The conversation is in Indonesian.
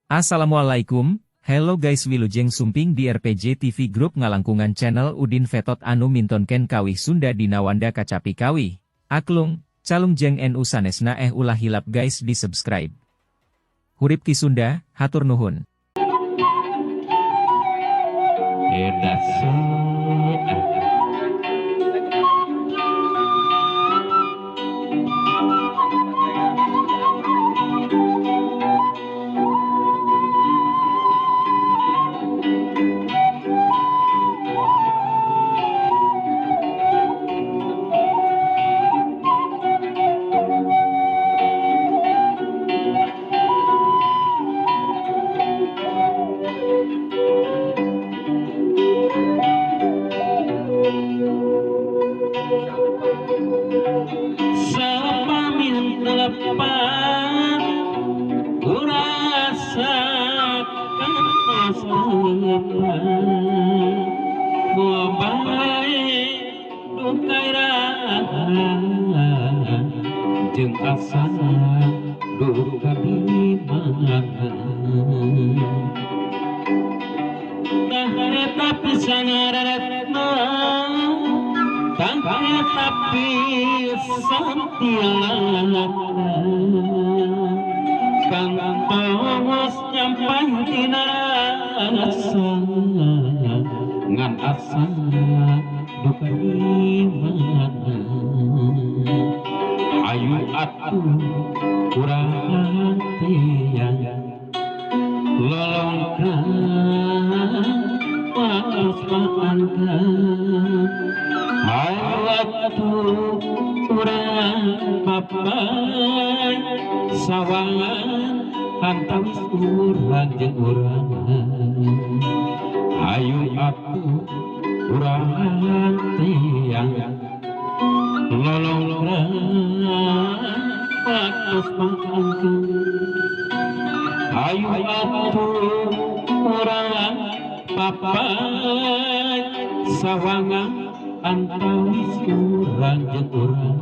Assalamualaikum, hello guys, Wilujeng Sumping di RPG TV Group ngalangkungan channel Udin Vetot anu mintonken kawih Sunda dina Wanda kacapi kawih. Aklung, calung jeng NU sanesna ulah hilap guys di subscribe. Hurip ki Sunda, hatur nuhun. Lepas kurasakan baik dukai raha jeung asa duka di mana tapi sangaretna tapi santiala kang tos nyampai tina rasa ngan asa duka di mana ayu atuh kurang tiang lolongkan waos paankan waktu kurang papai sawangan antawis urang jeung urang ayu aku kurang tiang lolongkan waktu paankan ayu aku kurang papai sawangan antawis urang jeung urang.